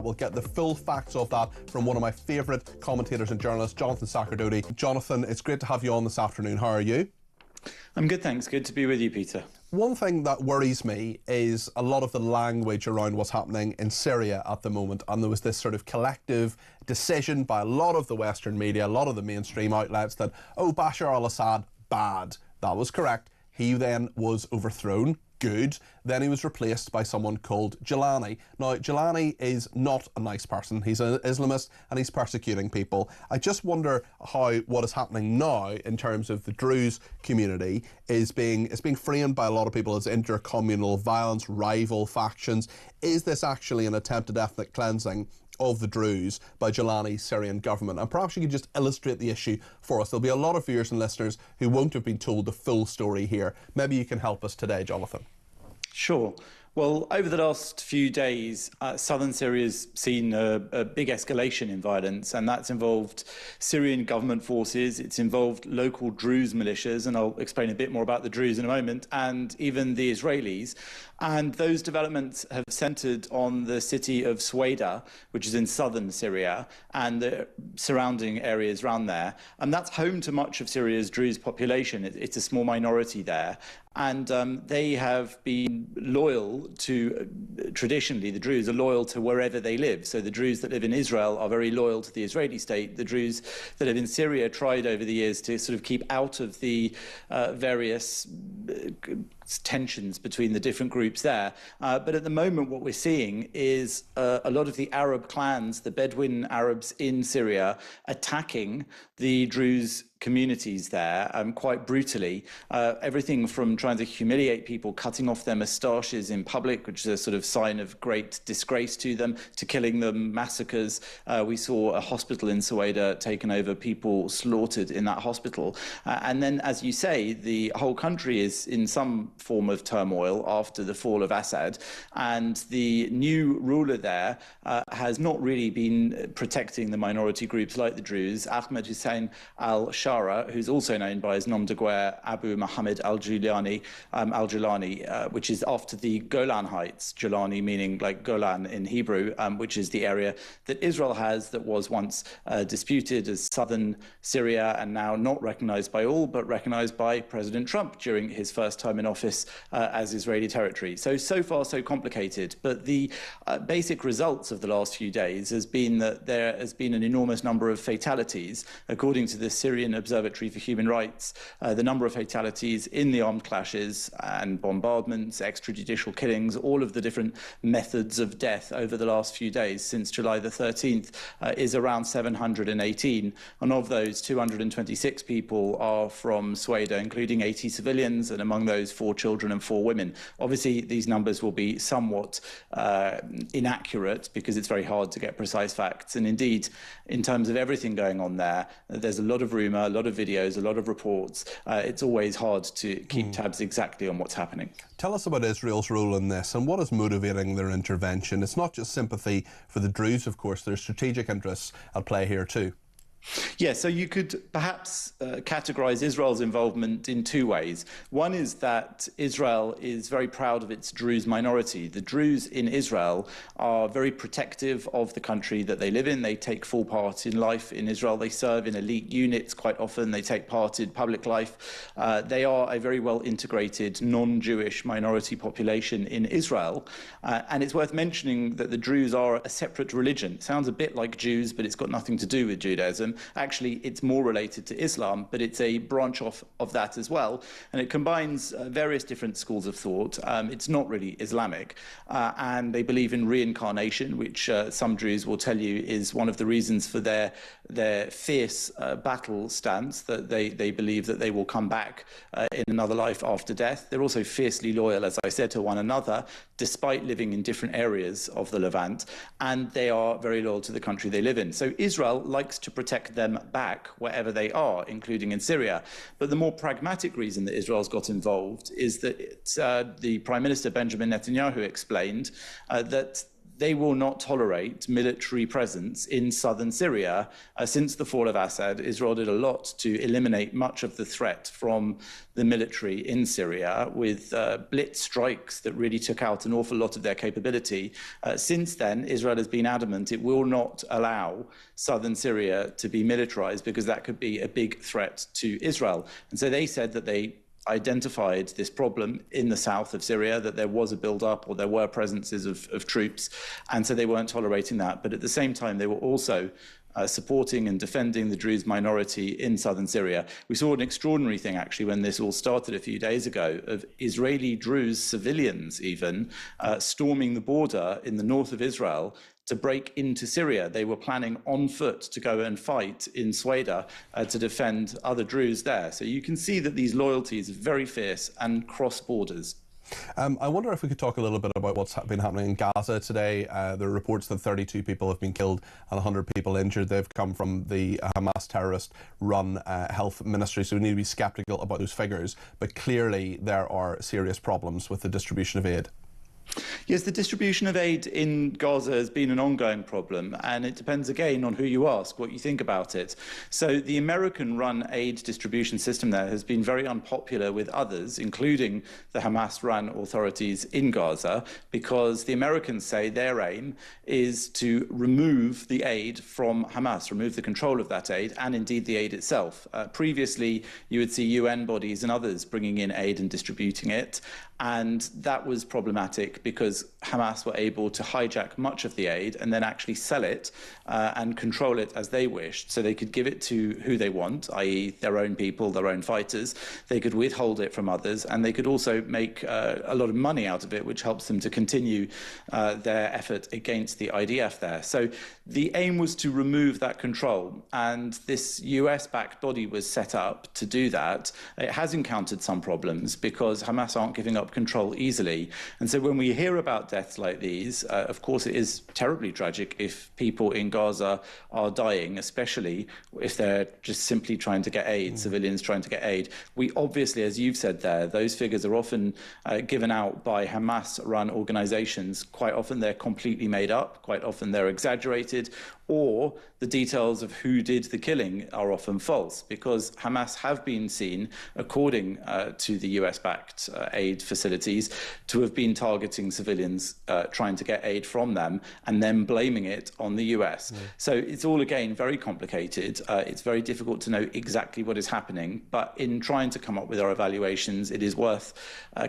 We'll get the full facts of that from one of my favourite commentators and journalists, Jonathan Sacerdoti. Jonathan, it's great to have you on this afternoon. How are you? I'm good, thanks. Good to be with you, Peter. One thing that worries me is a lot of the language around what's happening in Syria at the moment, and there was this sort of collective decision by a lot of the Western media, a lot of the mainstream outlets that, oh, Bashar al-Assad, bad. That was correct. He then was overthrown. Good. Then he was replaced by someone called Gilani. Now, Gilani is not a nice person. He's an Islamist and he's persecuting people. I just wonder how what is happening now in terms of the Druze community is being framed by a lot of people as intercommunal violence, rival factions. Is this actually an attempted ethnic cleansing of the Druze by Gilani's Syrian government? And perhaps you could just illustrate the issue for us. There'll be a lot of viewers and listeners who won't have been told the full story here. Maybe you can help us today, Jonathan. Sure. Well, over the last few days, southern Syria's seen a big escalation in violence, and that's involved Syrian government forces, it's involved local Druze militias, and I'll explain a bit more about the Druze in a moment, and even the Israelis. And those developments have centred on the city of Sueda, which is in southern Syria, and the surrounding areas around there. And that's home to much of Syria's Druze population. It's a small minority there. And they have been loyal to, traditionally, the Druze are loyal to wherever they live. So the Druze that live in Israel are very loyal to the Israeli state. The Druze that live in Syria tried over the years to sort of keep out of the various tensions between the different groups there. But at the moment, what we're seeing is a lot of the Arab clans, the Bedouin Arabs in Syria, attacking the Druze communities there quite brutally. Everything from trying to humiliate people, cutting off their moustaches in public, which is a sort of sign of great disgrace to them, to killing them, massacres. We saw a hospital in Sueda taken over, people slaughtered in that hospital. And then, as you say, the whole country is in some form of turmoil after the fall of Assad. And the new ruler there has not really been protecting the minority groups like the Druze. Ahmed Hussein al-Shara, who's also known by his nom de guerre Abu Muhammad al-Jilani, which is after the Golan Heights, Jilani meaning like Golan in Hebrew, which is the area that Israel has that was once disputed as southern Syria and now not recognized by all, but recognized by President Trump during his first time in office as Israeli territory. So far, so complicated. But the basic results of the last few days has been that there has been an enormous number of fatalities. According to the Syrian Observatory for Human Rights, the number of fatalities in the armed clashes and bombardments, extrajudicial killings, all of the different methods of death over the last few days since July the 13th is around 718. And of those, 226 people are from Sueda, including 80 civilians, and among those 4 children and 4 women. Obviously, these numbers will be somewhat inaccurate because it's very hard to get precise facts. And indeed, in terms of everything going on there, there's a lot of rumour, a lot of videos, a lot of reports. It's always hard to keep tabs exactly on what's happening. Tell us about Israel's role in this and what is motivating their intervention. It's not just sympathy for the Druze, of course. There's strategic interests at play here too. Yeah, so you could perhaps categorize Israel's involvement in 2 ways. One is that Israel is very proud of its Druze minority. The Druze in Israel are very protective of the country that they live in. They take full part in life in Israel. They serve in elite units quite often. They take part in public life. They are a very well integrated non-Jewish minority population in Israel. And it's worth mentioning that the Druze are a separate religion. It sounds a bit like Jews, but it's got nothing to do with Judaism. Actually, it's more related to Islam, but it's a branch off of that as well. And it combines various different schools of thought. It's not really Islamic. And they believe in reincarnation, which some Druze will tell you is one of the reasons for their fierce battle stance, that they believe that they will come back in another life after death. They're also fiercely loyal, as I said, to one another, despite living in different areas of the Levant. And they are very loyal to the country they live in. So Israel likes to protect them back wherever they are, including in Syria. But the more pragmatic reason that Israel's got involved is that the Prime Minister Benjamin Netanyahu explained that they will not tolerate military presence in southern Syria. Since the fall of Assad, Israel did a lot to eliminate much of the threat from the military in Syria with blitz strikes that really took out an awful lot of their capability. Since then, Israel has been adamant it will not allow southern Syria to be militarized because that could be a big threat to Israel. And so they said that they identified this problem in the south of Syria, that there was a build-up or there were presences of troops, and so they weren't tolerating that. But at the same time, they were also supporting and defending the Druze minority in southern Syria. We saw an extraordinary thing, actually, when this all started a few days ago, of Israeli Druze civilians even storming the border in the north of Israel to break into Syria. They were planning on foot to go and fight in Sweda to defend other Druze there. So you can see that these loyalties are very fierce and cross borders. I wonder if we could talk a little bit about what's been happening in Gaza today. There are reports that 32 people have been killed and 100 people injured. They've come from the Hamas terrorist-run health ministry, so we need to be sceptical about those figures. But clearly there are serious problems with the distribution of aid. Yes, the distribution of aid in Gaza has been an ongoing problem, and it depends again on who you ask, what you think about it. So the American-run aid distribution system there has been very unpopular with others, including the Hamas-run authorities in Gaza, because the Americans say their aim is to remove the aid from Hamas, remove the control of that aid, and indeed the aid itself. Previously, you would see UN bodies and others bringing in aid and distributing it, and that was problematic because Hamas were able to hijack much of the aid and then actually sell it and control it as they wished. So they could give it to who they want, i.e. their own people, their own fighters. They could withhold it from others, and they could also make a lot of money out of it, which helps them to continue their effort against the IDF there. So the aim was to remove that control, and this US-backed body was set up to do that. It has encountered some problems because Hamas aren't giving up control easily. And so when we hear about deaths like these, of course it is terribly tragic if people in Gaza are dying, especially if they're just simply trying to get aid, civilians trying to get aid. We obviously, as you've said there, those figures are often given out by Hamas-run organizations. Quite often they're completely made up, quite often they're exaggerated, or the details of who did the killing are often false, because Hamas have been seen, according to the US-backed aid facilities, to have been targeting civilians trying to get aid from them and then blaming it on the US. So it's all, again, very complicated. It's very difficult to know exactly what is happening, but in trying to come up with our evaluations, it is worth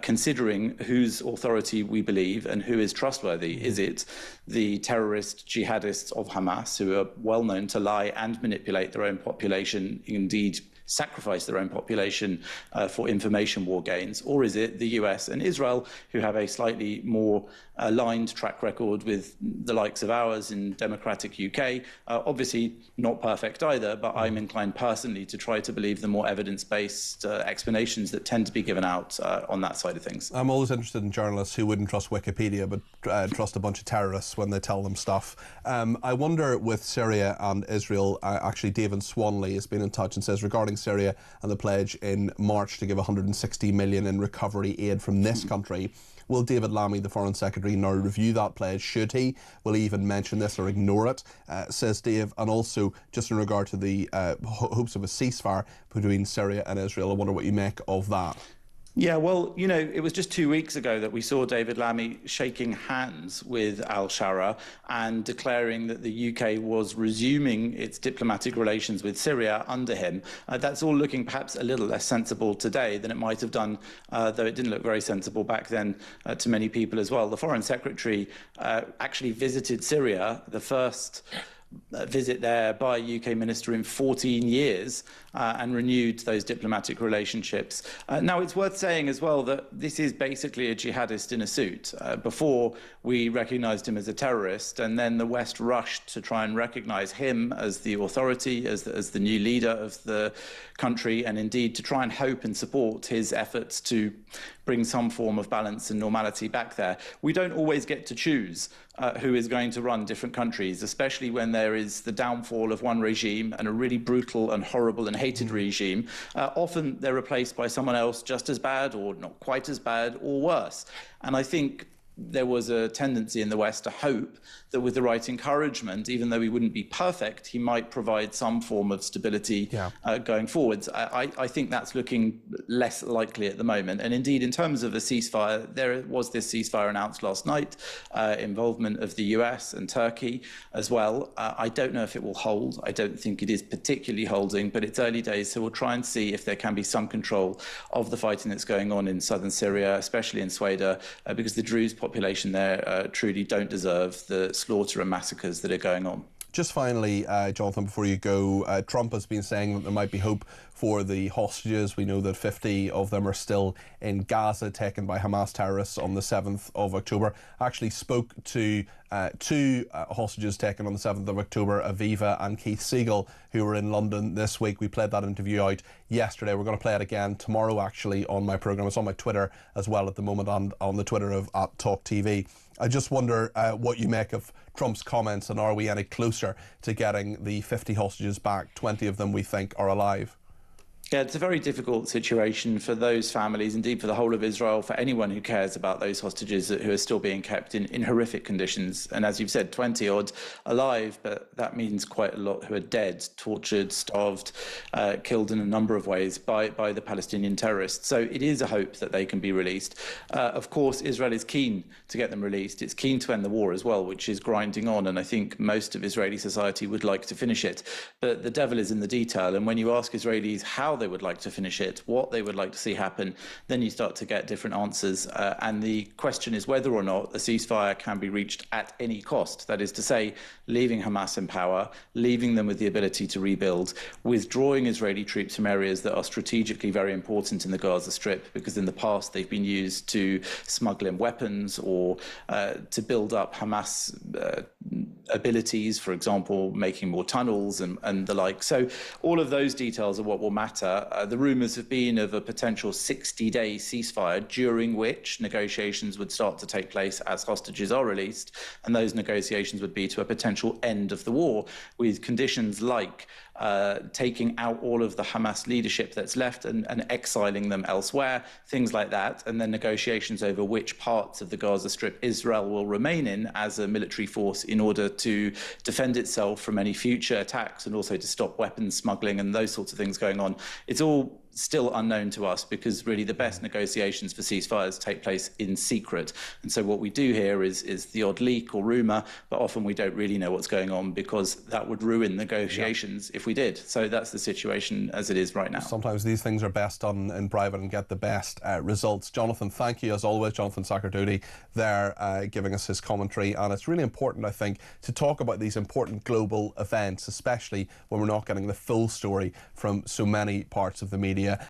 considering whose authority we believe and who is trustworthy. Is it the terrorist jihadists of Hamas, who are well known to lie and manipulate their own population, indeed sacrifice their own population for information war gains? Or is it the US and Israel, who have a slightly more aligned track record with the likes of ours in democratic UK? Obviously not perfect either, but I'm inclined personally to try to believe the more evidence-based explanations that tend to be given out on that side of things. I'm always interested in journalists who wouldn't trust Wikipedia but trust a bunch of terrorists when they tell them stuff. I wonder with Syria and Israel, actually David Swanley has been in touch and says regarding Syria and the pledge in March to give 160 million in recovery aid from this country, will David Lammy, the Foreign Secretary, now review that pledge? Should he? Will he even mention this or ignore it? Says Dave. And also, just in regard to the hopes of a ceasefire between Syria and Israel, I wonder what you make of that. Yeah, well, you know, it was just 2 weeks ago that we saw David Lammy shaking hands with al-Shara and declaring that the UK was resuming its diplomatic relations with Syria under him. That's all looking perhaps a little less sensible today than it might have done, though it didn't look very sensible back then to many people as well. The Foreign Secretary actually visited Syria, the first visit there by a UK minister in 14 years, and renewed those diplomatic relationships. Now, it's worth saying as well that this is basically a jihadist in a suit. Before, we recognised him as a terrorist, and then the West rushed to try and recognise him as the authority, as the new leader of the country, and indeed to try and hope and support his efforts to bring some form of balance and normality back there. We don't always get to choose who is going to run different countries, especially when there is the downfall of one regime and a really brutal and horrible and hated regime. Often they're replaced by someone else just as bad or not quite as bad or worse. And I think there was a tendency in the West to hope that with the right encouragement, even though he wouldn't be perfect, he might provide some form of stability going forwards. I think that's looking less likely at the moment. And indeed, in terms of a ceasefire, there was this ceasefire announced last night, involvement of the US and Turkey as well. I don't know if it will hold. I don't think it is particularly holding, but it's early days, so we'll try and see if there can be some control of the fighting that's going on in southern Syria, especially in Sweden, because the Druze population there truly don't deserve the slaughter and massacres that are going on. Just finally, Jonathan, before you go, Trump has been saying that there might be hope for the hostages. We know that 50 of them are still in Gaza, taken by Hamas terrorists on the 7th of October. I actually spoke to two hostages taken on the 7th of October, Aviva and Keith Siegel, who were in London this week. We played that interview out yesterday. We're going to play it again tomorrow, actually, on my programme. It's on my Twitter as well at the moment, on the Twitter of @TalkTV. I just wonder what you make of Trump's comments, and are we any closer to getting the 50 hostages back? 20 of them, we think, are alive. Yeah, it's a very difficult situation for those families, indeed for the whole of Israel, for anyone who cares about those hostages who are still being kept in horrific conditions. And as you've said, 20 odd alive, but that means quite a lot who are dead, tortured, starved, killed in a number of ways by the Palestinian terrorists. So it is a hope that they can be released. Of course, Israel is keen to get them released. It's keen to end the war as well, which is grinding on. And I think most of Israeli society would like to finish it. But the devil is in the detail. And when you ask Israelis how they would like to finish it, what they would like to see happen, then you start to get different answers. And the question is whether or not a ceasefire can be reached at any cost. That is to say, leaving Hamas in power, leaving them with the ability to rebuild, withdrawing Israeli troops from areas that are strategically very important in the Gaza Strip, because in the past they've been used to smuggle in weapons or to build up Hamas abilities, for example, making more tunnels and the like. So all of those details are what will matter. The rumours have been of a potential 60-day ceasefire during which negotiations would start to take place as hostages are released, and those negotiations would be to a potential end of the war, with conditions like taking out all of the Hamas leadership that's left and exiling them elsewhere, things like that, and then negotiations over which parts of the Gaza Strip Israel will remain in as a military force in order to defend itself from any future attacks, and also to stop weapons smuggling and those sorts of things going on. It's all still unknown to us, because really the best negotiations for ceasefires take place in secret. And so what we do here is the odd leak or rumour, but often we don't really know what's going on, because that would ruin negotiations if we did. So that's the situation as it is right now. Sometimes these things are best done in private and get the best results. Jonathan, thank you as always. Jonathan Sacerdoti there giving us his commentary. And it's really important, I think, to talk about these important global events, especially when we're not getting the full story from so many parts of the media.